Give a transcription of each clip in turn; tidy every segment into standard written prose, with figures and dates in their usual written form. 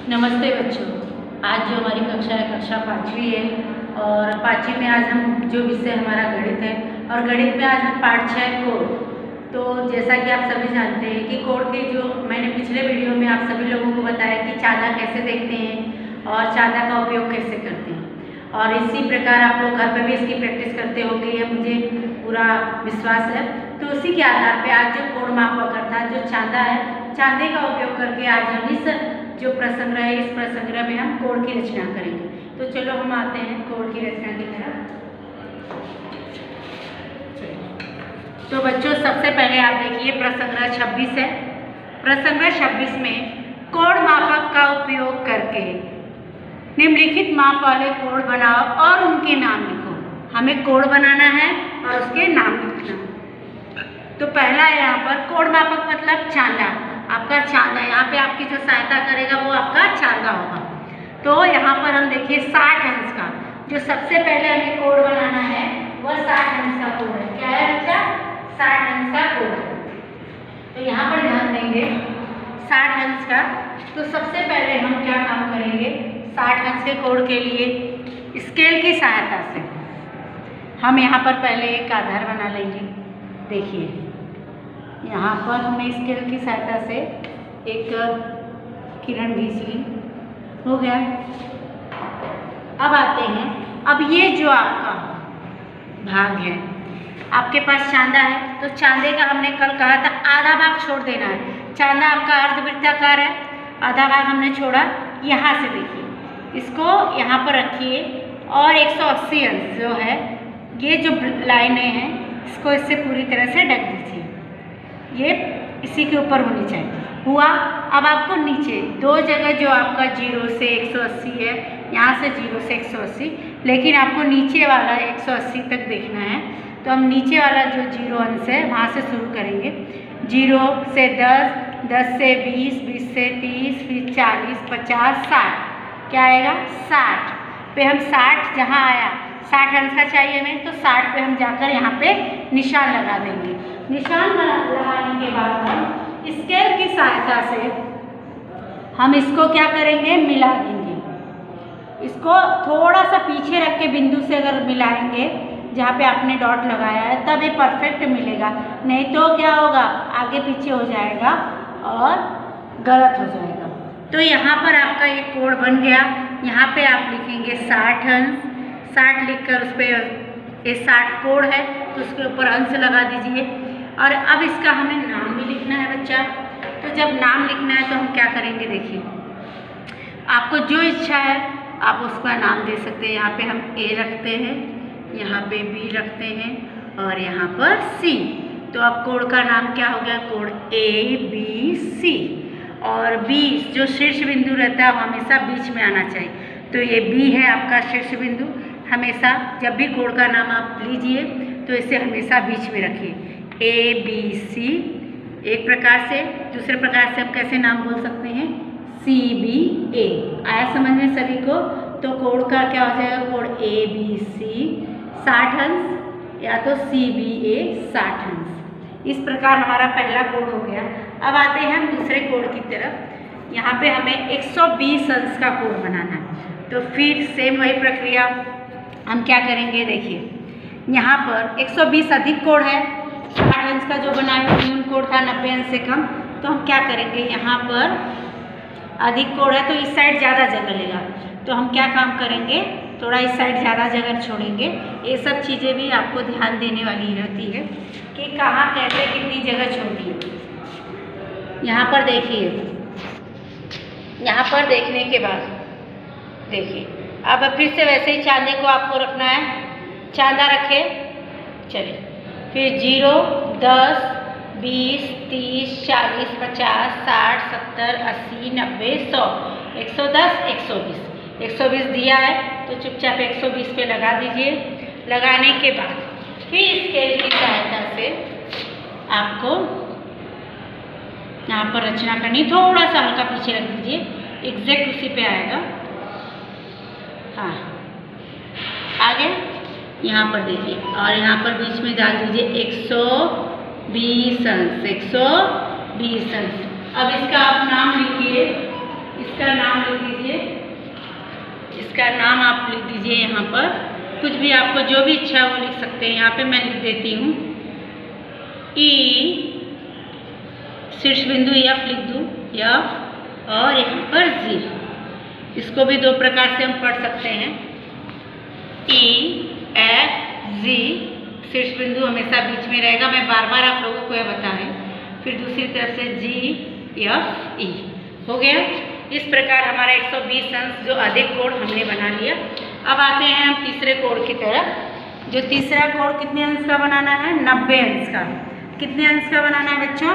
नमस्ते बच्चों। आज जो हमारी कक्षा है कक्षा 5वीं है और 5वीं में आज हम जो विषय हमारा गणित है और गणित में आज हम पाठ 6 कोड। तो जैसा कि आप सभी जानते हैं कि कोड के जो मैंने पिछले वीडियो में आप सभी लोगों को बताया कि चांदा कैसे देखते हैं और चांदा का उपयोग कैसे करते हैं, और इसी प्रकार आप लोग घर पर भी इसकी प्रैक्टिस करते होंगे, यह मुझे पूरा विश्वास है। तो उसी के आधार पर आज जो कोड मापक अर्थात जो चांदा है, चांदे का उपयोग करके आज हम इस जो प्रसंग्रह है, इस प्रसंग्रह में हम कोड की रचना करेंगे। तो चलो हम आते हैं कोड की रचना की तरफ। तो बच्चों सबसे पहले आप देखिए प्रसंग्रह 26 है। प्रसंग्रह 26 में कोड मापक का उपयोग करके निम्नलिखित माप वाले कोड बनाओ और उनके नाम लिखो। हमें कोड बनाना है और उसके नाम लिखना। तो पहला है यहाँ पर कोड मापक मतलब चांदा, आपका चांदा। यहाँ पे आपकी जो सहायता करेगा वो आपका चांदा होगा। तो यहाँ पर हम देखिए 60 अंश का जो सबसे पहले हमें कोड बनाना है वह 60 अंश का कोड है। क्या है बच्चा? 60 अंश का कोड है। तो यहाँ पर ध्यान देंगे 60 अंश का। तो सबसे पहले हम क्या काम करेंगे, 60 अंश के कोड के लिए स्केल की सहायता से हम यहाँ पर पहले एक आधार बना लेंगे। देखिए यहाँ पर हमने स्केल की सहायता से एक किरण खींच ली, हो गया। अब आते हैं, अब ये जो आपका भाग है, आपके पास चांदा है तो चांदे का हमने कल कहा था आधा भाग छोड़ देना है। चांदा आपका अर्धवृत्ताकार है, आधा भाग हमने छोड़ा। यहाँ से देखिए इसको यहाँ पर रखिए और 180 अंश जो है, ये जो लाइनें हैं इसको इससे पूरी तरह से ढक दीजिए। ये इसी के ऊपर होनी चाहिए। हुआ। अब आपको नीचे दो जगह जो आपका 0 से 180 है, यहाँ से 0 से 180, लेकिन आपको नीचे वाला 180 तक देखना है। तो हम नीचे वाला जो 0 अंश है वहाँ से शुरू करेंगे। 0 से 10, 10 से 20, 20 से 30, फिर 40, 50, 60। क्या आएगा? 60 पे हम 60 जहाँ आया 60 अंश का चाहिए हमें, तो 60 पे हम जाकर यहाँ पे निशान लगा देंगे। निशान लगाने के बाद हम स्केल की सहायता से हम इसको क्या करेंगे, मिला देंगे। इसको थोड़ा सा पीछे रख के बिंदु से अगर मिलाएंगे जहाँ पे आपने डॉट लगाया है तब ये परफेक्ट मिलेगा, नहीं तो क्या होगा, आगे पीछे हो जाएगा और गलत हो जाएगा। तो यहाँ पर आपका ये कोड बन गया। यहाँ पे आप लिखेंगे 60 अंश, 60 लिखकर उस पर ये 60 कोड है तो उसके ऊपर अंश लगा दीजिए। और अब इसका हमें नाम भी लिखना है बच्चा। तो जब नाम लिखना है तो हम क्या करेंगे, देखिए आपको जो इच्छा है आप उसका नाम दे सकते हैं। यहाँ पे हम A रखते हैं, यहाँ पे B रखते हैं और यहाँ पर C। तो अब कोड का नाम क्या हो गया, कोड ABC। और B जो शीर्ष बिंदु रहता है वो हमेशा बीच में आना चाहिए। तो ये B है आपका शीर्ष बिंदु। हमेशा जब भी कोड का नाम आप लीजिए तो इसे हमेशा बीच में रखिए। ABC एक प्रकार से, दूसरे प्रकार से हम कैसे नाम बोल सकते हैं, CBA। आया समझ में सभी को? तो कोड का क्या हो जाएगा, कोड ABC 60 अंश या तो CBA 60 अंश। इस प्रकार हमारा पहला कोड हो गया। अब आते हैं हम दूसरे कोड की तरफ। यहाँ पे हमें 120 अंश का कोड बनाना है। तो फिर सेम वही प्रक्रिया हम क्या करेंगे, देखिए यहाँ पर 120 अधिक कोड है, 60 अंश का जो बनाया न्यून कोड था 90 अंश से कम। तो हम क्या करेंगे, यहाँ पर अधिक कोड है तो इस साइड ज़्यादा जगह लेगा। तो हम क्या काम करेंगे, थोड़ा इस साइड ज़्यादा जगह छोड़ेंगे। ये सब चीज़ें भी आपको ध्यान देने वाली रहती है कि कहाँ कैसे कितनी जगह छोड़नी है। यहाँ पर देखिए, यहाँ पर देखने के बाद देखिए अब फिर से वैसे ही चांदे को आपको रखना है। चांदा रखे, चलिए फिर 0, 10, 20, 30, 40, 50, 60, 70, 80, 90, 100, 110, 120। 120 दिया है तो चुपचाप 120 पे लगा दीजिए। लगाने के बाद फिर स्केल की सहायता से आपको यहाँ पर रचना करनी, थोड़ा सा हल्का पीछे रख दीजिए, एग्जैक्ट उसी पे आएगा। हाँ आगे यहाँ पर देखिए और यहाँ पर बीच में डाल दीजिए 120 अंश, 120 अंश। अब इसका आप नाम लिखिए, इसका नाम लिख दीजिए, इसका नाम आप लिख दीजिए यहाँ पर, कुछ भी आपको जो भी इच्छा है वो लिख सकते हैं। यहाँ पे मैं लिख देती हूँ ई, शीर्ष बिंदु एफ लिख दूँ, एफ, और यहाँ पर जी। इसको भी दो प्रकार से हम पढ़ सकते हैं, ई एफ जी, शीर्ष बिंदु हमेशा बीच में रहेगा। मैं बार बार आप लोगों को यह बताएं। फिर दूसरी तरफ से जी एफ ई हो गया। इस प्रकार हमारा 120 अंश जो अधिक कोण हमने बना लिया। अब आते हैं हम तीसरे कोण की तरफ। जो तीसरा कोण कितने अंश का बनाना है? 90 अंश का। कितने अंश का बनाना है बच्चों?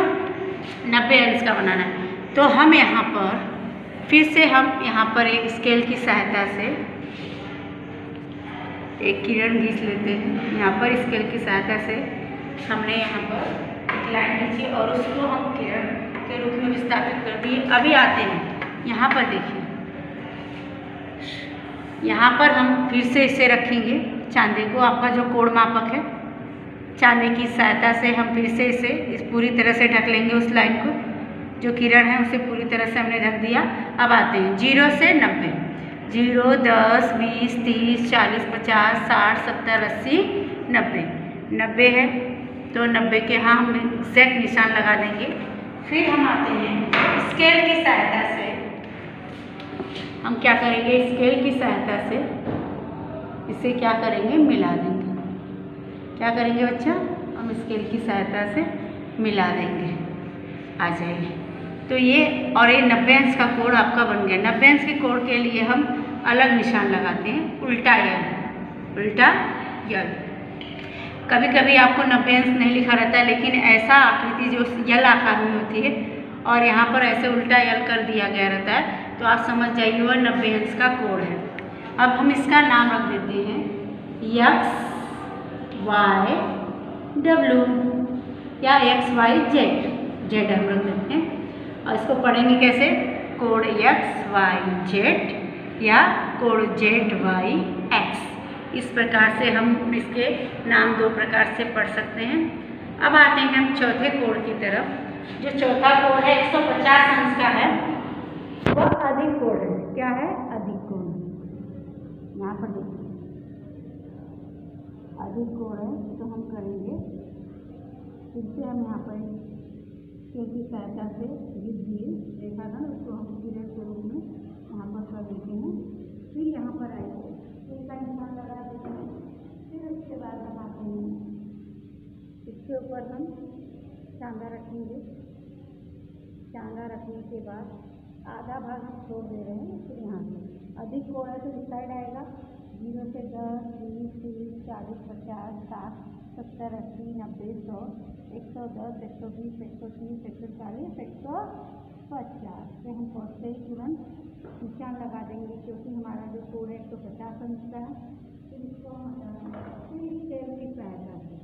90 अंश का बनाना है। तो हम यहाँ पर फिर से हम यहाँ पर एक स्केल की सहायता से एक किरण खींच लेते हैं। यहाँ पर स्केल की सहायता से हमने यहाँ पर एक लाइन खींची और उसको हम किरण के रूप में विस्थापित कर दिए। अभी आते हैं यहाँ पर, देखिए यहाँ पर हम फिर से इसे रखेंगे चांदी को। आपका जो कोण मापक है, चांदी की सहायता से हम फिर से इसे इस पूरी तरह से ढक लेंगे। उस लाइन को, जो किरण है उसे पूरी तरह से हमने ढक दिया। अब आते हैं 0 से 90। 0, 10, 20, 30, 40, 50, 60, 70, 80, 90। 90 है तो 90 के यहाँ हम एग्जैक्ट निशान लगा देंगे। फिर हम आते हैं स्केल की सहायता से, हम क्या करेंगे? स्केल की सहायता से इसे क्या करेंगे? मिला देंगे। क्या करेंगे बच्चा? हम स्केल की सहायता से मिला देंगे। आ जाइए, तो ये और ये 90 अंश का कोण आपका बन गया। 90 अंश के कोण के लिए हम अलग निशान लगाते हैं, उल्टा यल। उल्टा यल। कभी कभी आपको 90 अंश नहीं लिखा रहता है, लेकिन ऐसा आकृति जो यल आकार में होती है और यहाँ पर ऐसे उल्टा यल कर दिया गया रहता है, तो आप समझ जाइए वह 90 अंश का कोण है। अब हम इसका नाम रख देते हैं एक्स वाई डब्ल्यू या एक्स वाई जेड। जेड हम रख देते हैं और इसको पढ़ेंगे कैसे? कोण एक्स वाई जेड या कोण जेड वाई एक्स। इस प्रकार से हम इसके नाम दो प्रकार से पढ़ सकते हैं। अब आते हैं हम चौथे कोण की तरफ। जो चौथा कोण है 150 अंश का है, वह अधिक कोण है। क्या है? अधिक कोण। यहाँ पर देखिए अधिक कोण है, तो हम करेंगे फिर से हम यहाँ पर की सहायता से देखा था उसको हम किरण के रूप में यहाँ पर कर देते हैं। फिर यहाँ पर आएंगे, इसका निशान लगा देते हैं। फिर उसके बाद हम आते हैं, इसके ऊपर हम चांदा रखेंगे। चांदा रखने के बाद आधा भाग हम छोड़ दे रहे हैं। फिर यहाँ से अधिक कोण है तो इस साइड आएगा। 0 से 10, 20, 30, 40, 50, 60, 70, 80, 90, 100, 110, 120, 130, 140, 150 से हम पहुँचते ही तुरंत निशान लगा देंगे, क्योंकि हमारा जो कोण है 150 अंश का है। फिर इसको हम स्केल की सहायता से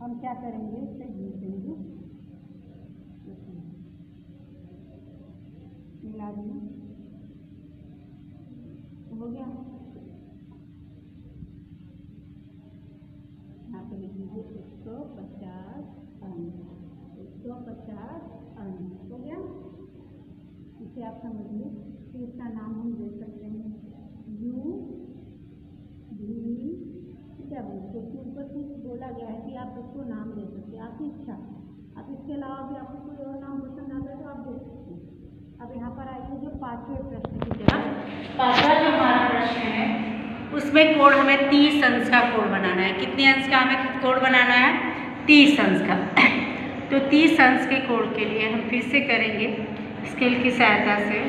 हम क्या करेंगे? इसे घींचेंगे, मिला देंगे। हो गया। यहाँ पे लिख लीजिए 150 अंश। 150 अंश हो गया। इसे आप समझिए। फिर इसका नाम हम दे सकते हैं U V W, क्योंकि ऊपर कुछ बोला गया है कि आप उसको नाम दे सकते हैं, आपकी इच्छा। अब इसके अलावा भी आपको कोई और नाम पसंद आता है तो आप दे सकते हैं। अब यहाँ पर आइए जो पांचवें प्रश्न की तरफ। पांचवा जो हमारा प्रश्न है उसमें कोण हमें 30 अंश का कोण बनाना है। कितने अंश का हमें कोण बनाना है? 30 अंश का। तो 30 अंश के कोण के लिए हम फिर से करेंगे स्केल की सहायता से।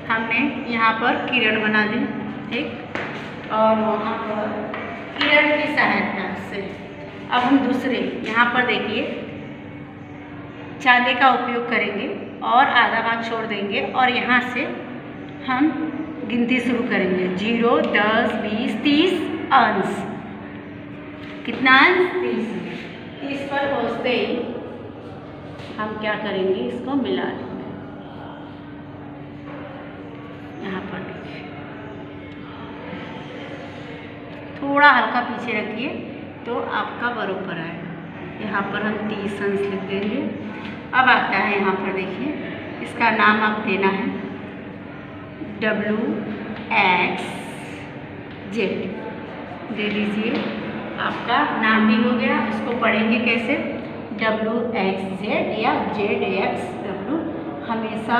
हमने यहाँ पर किरण बना दी एक, और वहाँ पर किरण की सहायता से अब हम दूसरे यहाँ पर देखिए चांदी का उपयोग करेंगे और आधा भाग छोड़ देंगे और यहाँ से हम गिनती शुरू करेंगे। 0, 10, 20, 30 अंश। कितना अंश? 30। 30 पर पहुँचते ही हम क्या करेंगे? इसको मिला देंगे। यहाँ पर देखिए, थोड़ा हल्का पीछे रखिए तो आपका बराबर आएगा। यहाँ पर हम 30 अंश लिख देंगे। अब आता है यहाँ पर देखिए इसका नाम आप देना है WXZ। दे दीजिए, आपका नाम भी हो गया। इसको पढ़ेंगे कैसे? WXZ या ZXW। हमेशा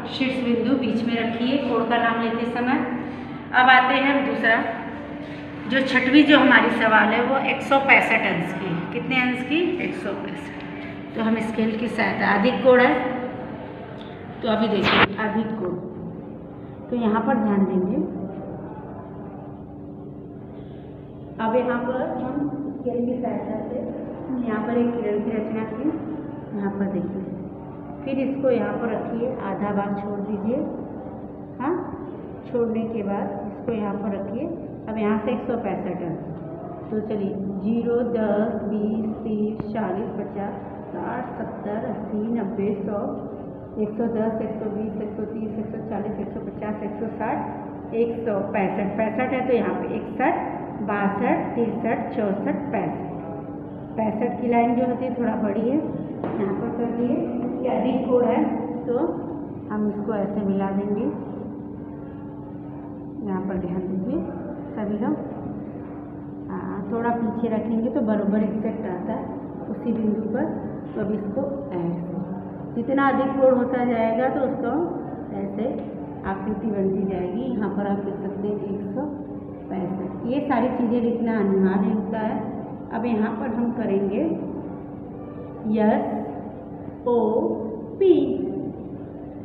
शीर्ष बिंदु बीच में रखिए कोड का नाम लेते समय। अब आते हैं हम दूसरा, जो छठवीं जो हमारी सवाल है वो 165 अंश की। कितने अंश की? 165। तो हम स्केल की सहायता, अधिक कोड है तो अभी देखिए अधिक कोड, तो यहाँ पर ध्यान देंगे। अब यहाँ पर हम स्केल की सहायता से यहाँ पर एक किरण की रचना की, यहाँ पर देखिए, फिर इसको यहाँ पर रखिए, आधा भाग छोड़ दीजिए। हाँ, छोड़ने के बाद इसको यहाँ पर रखिए। अब यहाँ से 165 अंश, तो चलिए 0, 10, 20, 30, 40, 50, 60, 70, 80, 90, 100, 110, 120, 130, 140, 150, 160, 165 है। तो यहाँ पे 61, 62, 63, 64, 65 की लाइन जो होती है थोड़ा बड़ी है, यहाँ पर कर दिए। ये अधिक कोड है तो हम इसको ऐसे मिला देंगे। यहाँ पर ध्यान दीजिए सभी लोग, थोड़ा पीछे रखेंगे तो बराबर एक्सेक्ट आता है उसी बिंदु पर। तो अब इसको ऐसे, जितना अधिक कोड होता जाएगा तो उसको ऐसे आकृति बनती जाएगी। यहाँ पर आप लिख सकते हैं 165। ये सारी चीज़ें लिखना अनिवार्य होता है। अब यहाँ पर हम करेंगे SOP,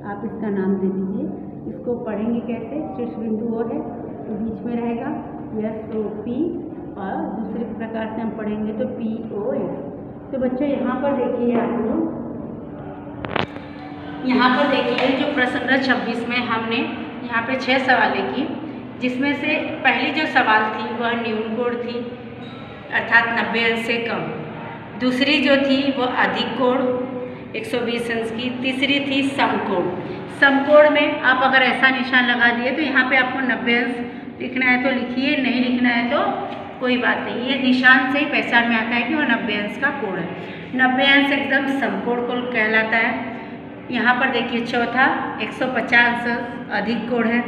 आप इसका नाम दे दीजिए। इसको पढ़ेंगे कैसे? शीर्ष बिंदु वो है तो बीच में रहेगा SOP, और दूसरे प्रकार से हम पढ़ेंगे तो POS। तो बच्चों यहाँ पर देखिए, आप लोग यहाँ पर देखिए जो प्रश्न 26 में हमने यहाँ पे 6 सवालें की, जिसमें से पहली जो सवाल थी वह न्यून कोड थी, अर्थात 90 अंश से कम। दूसरी जो थी वो अधिक कोड 120 अंश की। तीसरी थी समकोण। समकोण में आप अगर ऐसा निशान लगा दिए तो यहाँ पे आपको 90 अंश लिखना है तो लिखिए, नहीं लिखना है तो कोई बात नहीं। ये निशान से ही पहचान में आता है कि वो 90 अंश का कोण है। 90 अंश एकदम समकोण कोण कहलाता है। यहाँ पर देखिए चौथा 150 अंश अधिक कोण है,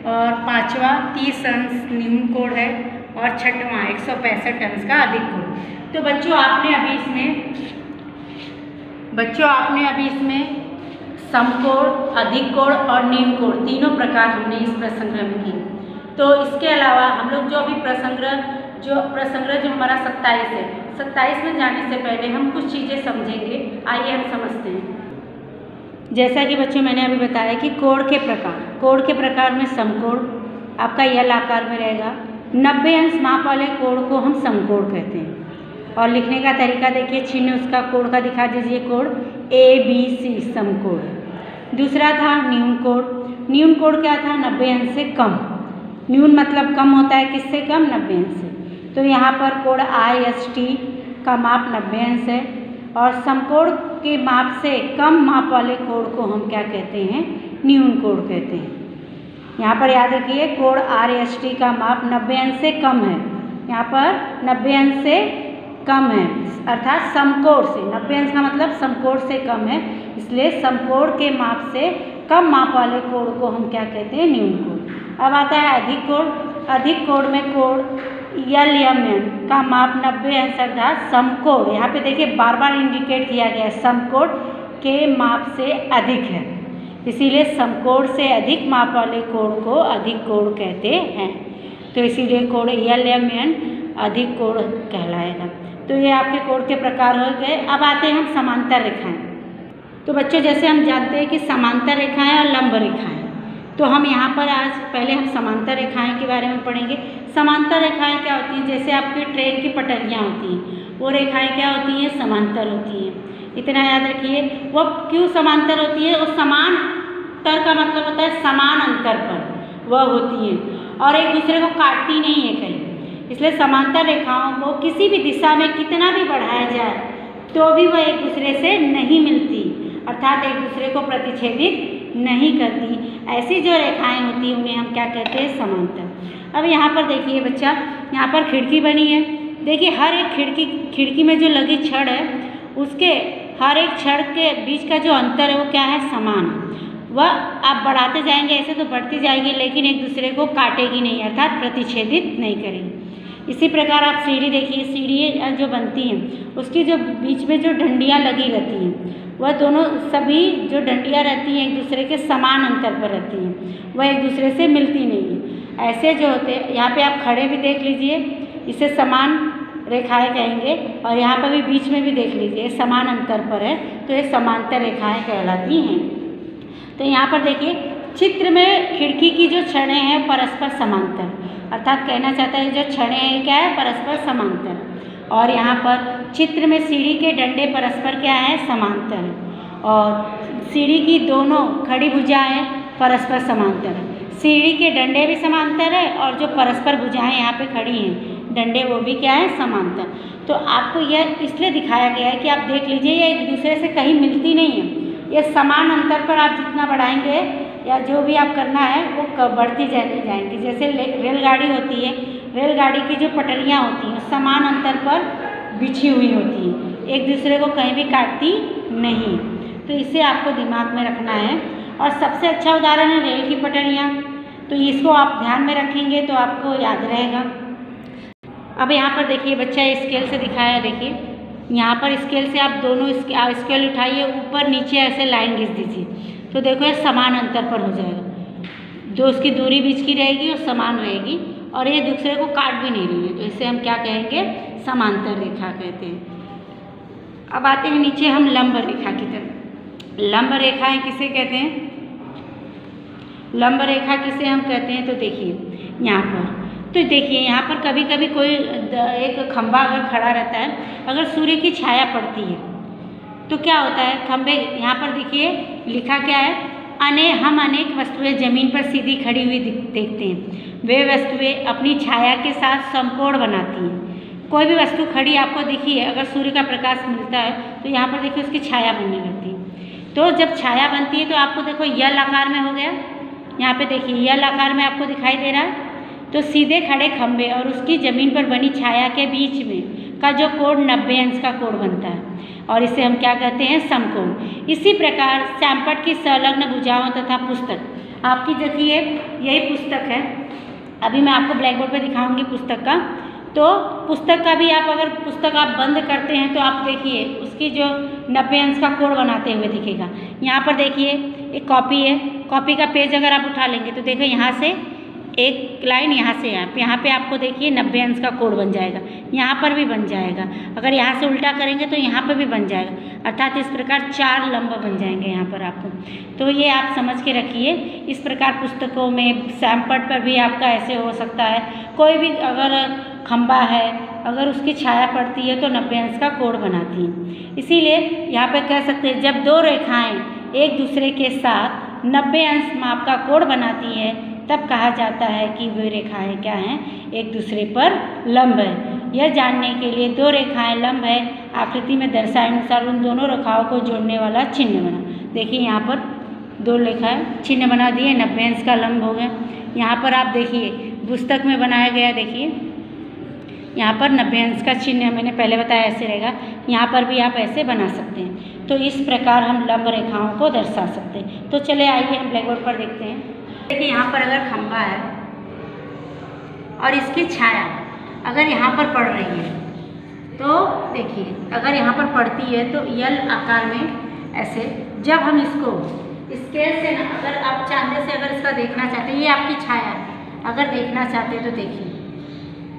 और पाँचवा 30 अंश न्यून कोण है, और छठवां 165 अंश का अधिक कोण। तो बच्चों आपने अभी इसमें समकोण, अधिक कोण और न्यून कोण तीनों प्रकार हमने इस प्रसंग्रह में किए। तो इसके अलावा हम लोग जो अभी प्रसंग्रह जो हमारा 27 है, 27 में जाने से पहले हम कुछ चीज़ें समझेंगे। आइए हम समझते हैं। जैसा कि बच्चों मैंने अभी बताया कि कोण के प्रकार में समकोण आपका यल आकार में रहेगा। 90 अंश माप वाले कोण को हम समकोण कहते हैं। और लिखने का तरीका देखिए, चिन्ह उसका कोण का दिखा दीजिए, कोण ABC समकोण। दूसरा था न्यून कोण। न्यून कोण क्या था? 90 अंश से कम। न्यून मतलब कम होता है, किससे कम? 90 अंश से। तो यहाँ पर कोण IST का माप 90 अंश है, और समकोण के माप से कम माप वाले कोण को हम क्या कहते हैं? न्यून कोण कहते हैं। यहाँ पर याद रखिए कोण RST का माप 90 अंश से कम है। यहाँ पर 90 अंश से कम है, अर्थात समकोण से। 90 अंश का मतलब समकोण से कम है, इसलिए समकोण के माप से कम माप वाले कोण को हम क्या कहते हैं? न्यून कोण। अब आता है अधिक कोण। अधिक कोण में कोण LMN का माप 90 अंश अर्थात समकोण, यहाँ पे देखिए बार बार इंडिकेट किया गया है, समकोण के माप से अधिक है, इसीलिए समकोण से अधिक माप वाले कोण को अधिक कोण कहते हैं। तो इसीलिए कोण LMN अधिक कोण कहलाएगा। तो ये आपके कोण के प्रकार हो गए। अब आते हैं हम समांतर रेखाएं। तो बच्चों जैसे हम जानते हैं कि समांतर रेखाएं और लंब रेखाएं, तो हम यहाँ पर आज पहले हम समांतर रेखाएं के बारे में पढ़ेंगे। समांतर रेखाएं क्या होती हैं? जैसे आपकी ट्रेन की पटरियाँ होती हैं, वो रेखाएं क्या होती हैं? समांतर होती हैं। इतना याद रखिए। वो क्यों समांतर होती है? वो समांतर का मतलब होता है समान अंतर पर वह होती हैं, और एक दूसरे को काटती नहीं है कहीं। इसलिए समांतर रेखाओं को किसी भी दिशा में कितना भी बढ़ाया जाए तो भी वह एक दूसरे से नहीं मिलती, अर्थात एक दूसरे को प्रतिच्छेदित नहीं करती। ऐसी जो रेखाएं होती हैं उन्हें हम क्या कहते हैं? समांतर। अब यहाँ पर देखिए बच्चा, यहाँ पर खिड़की बनी है। देखिए हर एक खिड़की में जो लगी छड़ है उसके हर एक क्षण के बीच का जो अंतर है वो क्या है, समान। वह आप बढ़ाते जाएंगे ऐसे तो बढ़ती जाएगी, लेकिन एक दूसरे को काटेगी नहीं, अर्थात प्रतिच्छेदित नहीं करेगी। इसी प्रकार आप सीढ़ी देखिए, सीढ़ी जो बनती हैं उसकी जो बीच में जो डंडियाँ लगी रहती हैं वह दोनों सभी जो डंडियाँ रहती हैं एक दूसरे के समान अंतर पर रहती हैं, वह एक दूसरे से मिलती नहीं है। ऐसे जो होते हैं, यहाँ पे आप खड़े भी देख लीजिए, इसे समान रेखाएं कहेंगे, और यहाँ पर भी बीच में भी देख लीजिए समान अंतर पर है, तो ये समांतर रेखाएं कहलाती हैं। तो यहाँ पर देखिए चित्र में खिड़की की जो छड़ें हैं परस्पर समांतर, अर्थात कहना चाहता है जो छड़ें हैं क्या है, परस्पर समांतर। और यहाँ पर चित्र में सीढ़ी के डंडे परस्पर क्या है, समांतर, और सीढ़ी की दोनों खड़ी भुजाएं परस्पर समांतर है। सीढ़ी के डंडे भी समांतर है और जो परस्पर भुजाएं यहाँ पे खड़ी हैं डंडे, वो भी क्या है, समांतर। तो आपको यह इसलिए दिखाया गया है कि आप देख लीजिए ये एक दूसरे से कहीं मिलती नहीं है, ये समान अंतर पर आप जितना बढ़ाएंगे या जो भी आप करना है वो बढ़ती जाएंगी। जैसे रेलगाड़ी होती है, रेलगाड़ी की जो पटरियाँ होती हैं समान अंतर पर बिछी हुई होती हैं, एक दूसरे को कहीं भी काटती नहीं। तो इसे आपको दिमाग में रखना है। और सबसे अच्छा उदाहरण है रेल की पटरियाँ, तो इसको आप ध्यान में रखेंगे तो आपको याद रहेगा। अब यहाँ पर देखिए बच्चा स्केल से दिखाया, देखिए यहाँ पर स्केल से आप दोनों स्केल उठाइए, ऊपर नीचे ऐसे लाइन खींच दीजिए, तो देखो ये समान अंतर पर हो जाएगा, जो उसकी दूरी बीच की रहेगी वो समान रहेगी और ये दूसरे को काट भी नहीं रही है, तो इसे हम क्या कहेंगे, समांतर रेखा कहते हैं। अब आते हैं नीचे हम लंब रेखा की तरफ। लंब रेखाएं किसे कहते हैं, लंब रेखा किसे हम कहते हैं, तो देखिए यहाँ पर, तो देखिए यहाँ पर कभी कभी कोई एक खंभा अगर खड़ा रहता है, अगर सूर्य की छाया पड़ती है तो क्या होता है, खंभे यहाँ पर देखिए लिखा क्या है, हम अनेक वस्तुएं जमीन पर सीधी खड़ी हुई देखते हैं, वे वस्तुएं अपनी छाया के साथ समकोण बनाती हैं। कोई भी वस्तु खड़ी आपको दिखी है, अगर सूर्य का प्रकाश मिलता है तो यहाँ पर देखिए उसकी छाया बनने लगती है। तो जब छाया बनती है तो आपको देखो यल आकार में हो गया, यहाँ पे देखिए यल आकार में आपको दिखाई दे रहा है। तो सीधे खड़े खंभे और उसकी ज़मीन पर बनी छाया के बीच में का जो कोण 90 अंश का कोण बनता है और इसे हम क्या कहते हैं, समकोण। इसी प्रकार चैम्पर्ट की संलग्न भुजाओं तथा पुस्तक, आपकी देखिए यही पुस्तक है, अभी मैं आपको ब्लैक बोर्ड पर दिखाऊंगी पुस्तक का। तो पुस्तक का भी आप अगर पुस्तक आप बंद करते हैं तो आप देखिए उसकी जो 90 अंश का कोण बनाते हुए दिखेगा। यहाँ पर देखिए एक कॉपी है, कॉपी का पेज अगर आप उठा लेंगे तो देखो यहाँ से एक लाइन यहाँ से यहाँ पे आपको देखिए 90 अंश का कोण बन जाएगा, यहाँ पर भी बन जाएगा, अगर यहाँ से उल्टा करेंगे तो यहाँ पर भी बन जाएगा, अर्थात इस प्रकार 4 लंब बन जाएंगे यहाँ पर आपको। तो ये आप समझ के रखिए। इस प्रकार पुस्तकों में चैम्पर्ट पर भी आपका ऐसे हो सकता है, कोई भी अगर खंबा है अगर उसकी छाया पड़ती है तो 90 अंश का कोण बनाती है। इसीलिए यहाँ पे कह सकते हैं जब दो रेखाएं एक दूसरे के साथ 90 अंश माप का कोण बनाती है तब कहा जाता है कि वे रेखाएं क्या हैं, एक दूसरे पर लंब है। यह जानने के लिए दो रेखाएं लंब है आकृति में दर्शाए अनुसार उन दोनों रेखाओं को जोड़ने वाला चिन्ह बना। देखिए यहाँ पर 2 रेखाएं चिन्ह बना दिए, 90 अंश का लंब हो गया। यहाँ पर आप देखिए पुस्तक में बनाया गया, देखिए यहाँ पर 90 अंश का चिन्ह मैंने पहले बताया ऐसे रहेगा, यहाँ पर भी आप ऐसे बना सकते हैं। तो इस प्रकार हम लंब रेखाओं को दर्शा सकते हैं। तो चले आइए हम ब्लैक बोर्ड पर देखते हैं। देखिए यहाँ पर अगर खंभा है और इसकी छाया अगर यहाँ पर पड़ रही है तो देखिए अगर यहाँ पर पड़ती है तो यल आकार में ऐसे, जब हम इसको स्केल से ना अगर आप चांदे से अगर इसका देखना चाहते हैं, ये आपकी छाया अगर देखना चाहते हैं तो देखिए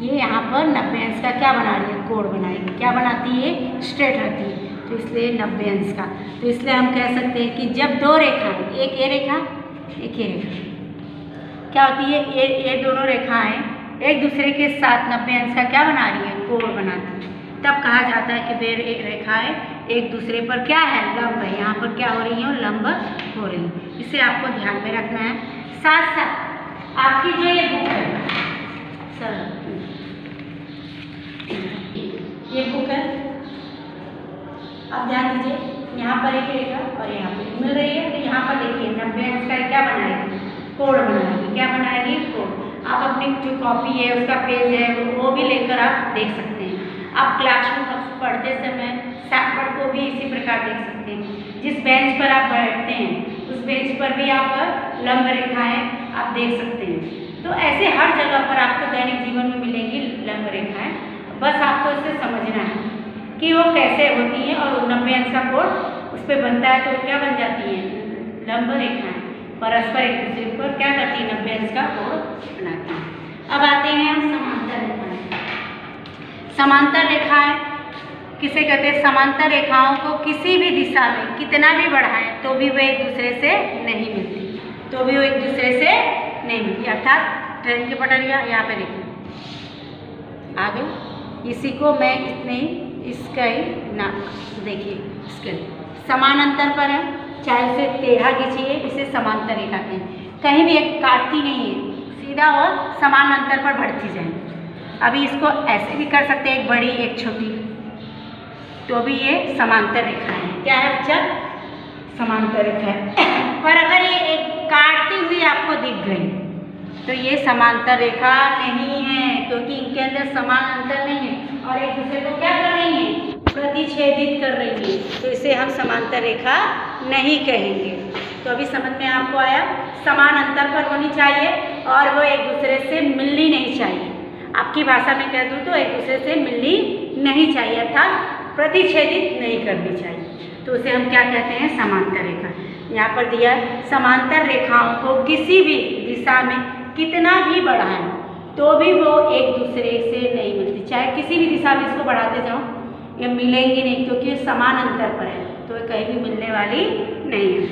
ये यहाँ पर 90 अंश का क्या बना रही है, कोण बनाएगी, क्या बनाती है, स्ट्रेट रहती है, तो इसलिए 90 अंश का। तो इसलिए हम कह सकते हैं कि जब 2 रेखा, एक ये रेखा एक ये रेखा, क्या होती है, ये दोनों रेखाएं एक दूसरे के साथ 90 अंश का क्या बना रही है, कोण बनाती है, तब कहा जाता है कि वे रेखाएं एक दूसरे पर क्या है, लंब है। यहाँ पर क्या हो रही है, लंब हो रही है। इसे आपको ध्यान में रखना है। साथ साथ आपकी जो ये बुक है, सर ये बुक है, अब ध्यान दीजिए यहाँ पर एक रेखा और यहाँ पर मिल रही है, तो यहाँ पर देखिए 90 अंश का क्या बनाएगी, कोण बनाएगी, क्या बनाएगी, कोण। आप अपनी जो कॉपी है उसका पेज है वो भी लेकर आप देख सकते हैं। आप क्लासरूम पढ़ते समय सैकड़ को भी इसी प्रकार देख सकते हैं। जिस बेंच पर आप बैठते हैं उस बेंच पर भी आप लंब रेखाएं आप देख सकते हैं। तो ऐसे हर जगह पर आपको दैनिक जीवन में मिलेंगी लंब रेखाएं। बस आपको इसे समझना है कि वो कैसे होती हैं और 90 अंश का कोण उस पर बनता है तो क्या बन जाती हैं, लंब रेखाएं परस्पर एक दूसरे पर क्या करती है, 90 अंश का कोण बनाती हैं। अब आते हैं हम समांतर रेखाएं। समांतर रेखाएं किसे कहते हैं? समांतर रेखाओं को किसी भी दिशा में कितना भी बढ़ाएं तो भी वे एक दूसरे से नहीं मिलती, तो भी वो एक दूसरे से नहीं मिलती। अर्थात ट्रेन की पटरियाँ यहाँ पे देखिए आगे, इसी को मैं इतने ही इसका ही नाम देखिए, इसके समान अंतर पर है, चाहे उसे टेढ़ा खींचिए, इसे समांतर रेखा कहें। कहीं भी एक काटती नहीं है, सीधा और समान अंतर पर बढ़ती जाए। अभी इसको ऐसे भी कर सकते हैं, एक बड़ी एक छोटी, तो भी ये समांतर रेखा है। क्या है बच्चा? समांतर रेखा है। पर अगर ये एक काटती हुई आपको दिख गई तो ये समांतर रेखा नहीं है, क्योंकि इनके अंदर समान अंतर नहीं है और एक दूसरे को क्या कर रही है? प्रतिच्छेदित कर रही है, तो इसे हम समांतर रेखा नहीं कहेंगे। तो अभी समझ में आपको आया? समान अंतर पर होनी चाहिए और वो एक दूसरे से मिलनी नहीं चाहिए। आपकी भाषा में कह दूँ तो एक दूसरे से मिलनी नहीं चाहिए, अर्थात प्रतिच्छेदित नहीं करनी चाहिए। तो उसे हम क्या कहते हैं? समांतर रेखा। यहाँ पर दिया समांतर रेखाओं को किसी भी दिशा में कितना भी बढ़ाएं तो भी वो एक दूसरे से नहीं मिलती। चाहे किसी भी दिशा में इसको बढ़ाते जाओ ये मिलेंगी नहीं, क्योंकि ये समान अंतर पर है, तो ये कहीं भी मिलने वाली नहीं है।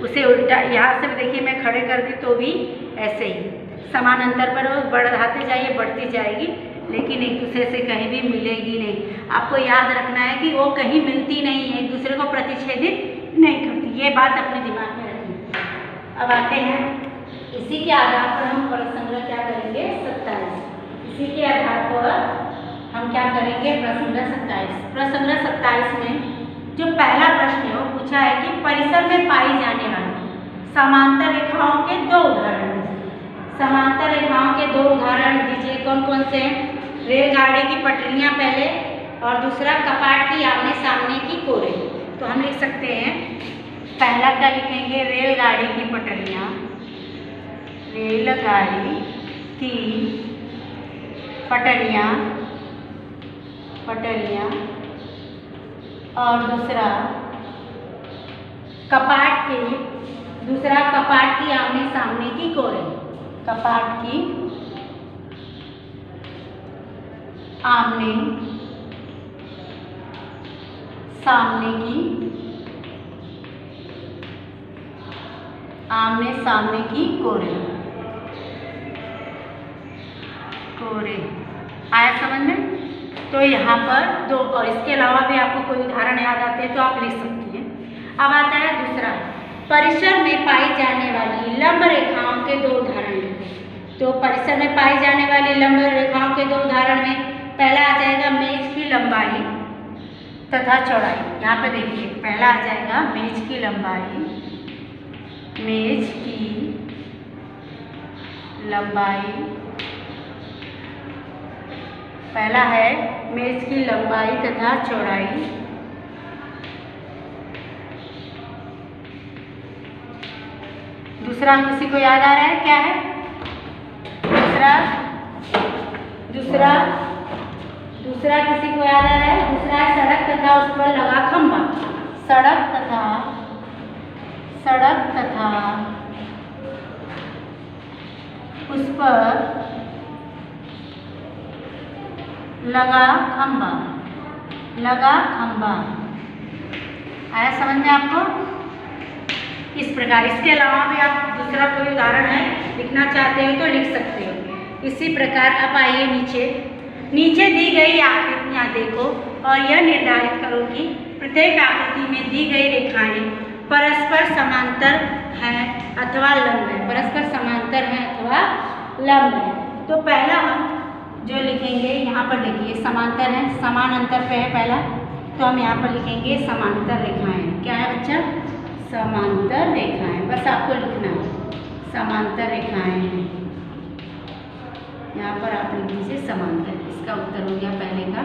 उसे उल्टा यहाँ से देखिए मैं खड़े कर दी तो भी ऐसे ही समान अंतर पर वो बढ़ाते जाइए, बढ़ती जाएगी, लेकिन एक दूसरे से कहीं भी मिलेगी नहीं। आपको याद रखना है कि वो कहीं मिलती नहीं है, एक दूसरे को प्रतिच्छेदित नहीं करती, ये बात अपने दिमाग में रखिए। अब आते हैं इसी के आधार पर हम प्रश्न संग्रह क्या करेंगे? 27। इसी के आधार पर हम क्या करेंगे? प्रश्न संग्रह 27। प्रश्न संग्रह 27 में जो पहला प्रश्न है वो पूछा है कि परिसर में पाई जाने वाली समांतर रेखाओं के दो उदाहरण दीजिए। समांतर रेखाओं के दो उदाहरण दीजिए। कौन कौन से हैं? रेलगाड़ी की पटरियाँ पहले, और दूसरा कपाट की आमने सामने की कोरें। तो हम लिख सकते हैं, पहला क्या लिखेंगे? रेलगाड़ी की पटरियाँ, रेलगाड़ी की पटरियाँ, और दूसरा कपाट की आमने सामने की कोरें। कपाट की आमने सामने की कोरें। आया समझ में? तो यहाँ पर दो, और इसके अलावा भी आपको कोई उदाहरण याद आते हैं तो आप लिख सकती हैं। अब आता है दूसरा, परिसर में पाई जाने वाली लंब रेखाओं के दो उदाहरण। तो परिसर में पाई जाने वाली लंब रेखाओं के दो उदाहरण में पहला आ जाएगा मेज की लंबाई तथा चौड़ाई। यहाँ पे देखिए पहला आ जाएगा मेज की लंबाई, पहला है मेज की लंबाई तथा चौड़ाई। दूसरा किसी को याद आ रहा है क्या है? दूसरा किसी को याद आ रहा है? दूसरा है सड़क तथा उस पर लगा खंभा। सड़क तथा उस पर लगा खंभा। आया समझ में आपको? इस प्रकार इसके अलावा भी आप दूसरा कोई उदाहरण है लिखना चाहते हो तो लिख सकते हो। इसी प्रकार अब आइए नीचे दी गई आकृतियाँ देखो और यह निर्धारित करो कि प्रत्येक आकृति में दी गई रेखाएं परस्पर समांतर हैं अथवा लंब है। परस्पर समांतर हैं अथवा लंब है। तो पहला हम जो लिखेंगे यहाँ पर लिखिए समांतर है, समान अंतर पे है पहला, तो हम यहाँ पर लिखेंगे समांतर रेखाएं। क्या है बच्चा? समांतर रेखाएं। बस आपको लिखना है समांतर रेखाएं हैं। यहाँ पर आप लिख दीजिए समांतर। इसका उत्तर हो गया पहले का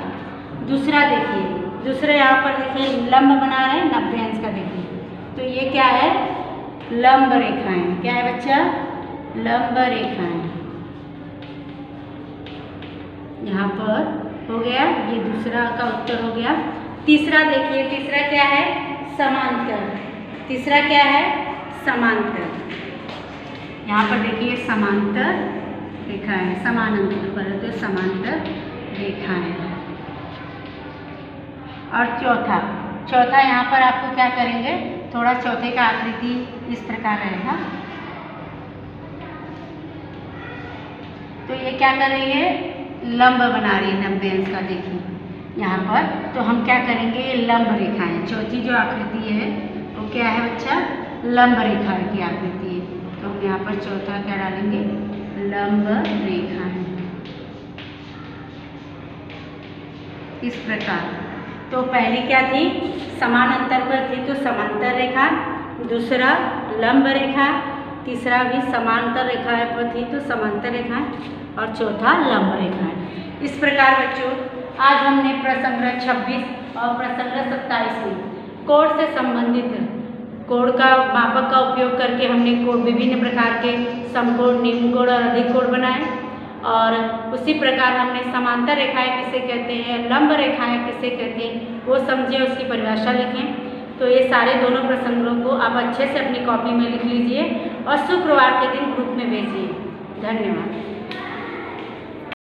दूसरा देखिए, दूसरे यहाँ पर देखिए लंब बना रहे हैं 90 अंश का। देखिए तो ये क्या है, लंब रेखाएं। क्या है बच्चा, लंब रेखाएं। यहाँ पर हो गया, ये दूसरा का उत्तर हो गया। तीसरा देखिए, तीसरा क्या है, समांतर। तीसरा क्या है, समांतर। यहाँ पर देखिए समांतर रेखाएं, समानांतर परंतु समांतर रेखाएं। और चौथा यहाँ पर आपको क्या करेंगे, थोड़ा चौथे का आकृति इस प्रकार रहेगा। तो ये क्या कर रही है, लंब बना रही है 90 अंश का। देखिए यहाँ पर तो हम क्या करेंगे, ये लंब रेखाएं। चौथी जो आकृति है वो क्या है बच्चा, लंब रेखा की आकृति है। तो हम यहाँ पर चौथा क्या डालेंगे, लंब रेखाएं इस प्रकार। तो पहली क्या थी, समान अंतर पर थी तो समांतर रेखा, दूसरा लंब रेखा, तीसरा भी समांतर रेखा पर थी तो समांतर रेखा, और चौथा लंब रेखा। इस प्रकार बच्चों आज हमने प्रसंग्रह 26 और प्रसंग्रह 27 में कोण से संबंधित कोण का मापक का उपयोग करके हमने कोण विभिन्न प्रकार के समकोण, निम्न कोण और अधिक कोण बनाए। और उसी प्रकार हमने समांतर रेखाएं किसे कहते हैं, लंब रेखाएं किसे कहते हैं, वो समझे, उसकी परिभाषा लिखें। तो ये सारे दोनों प्रसंगों को आप अच्छे से अपनी कॉपी में लिख लीजिए और शुक्रवार के दिन ग्रुप में भेजिए। धन्यवाद।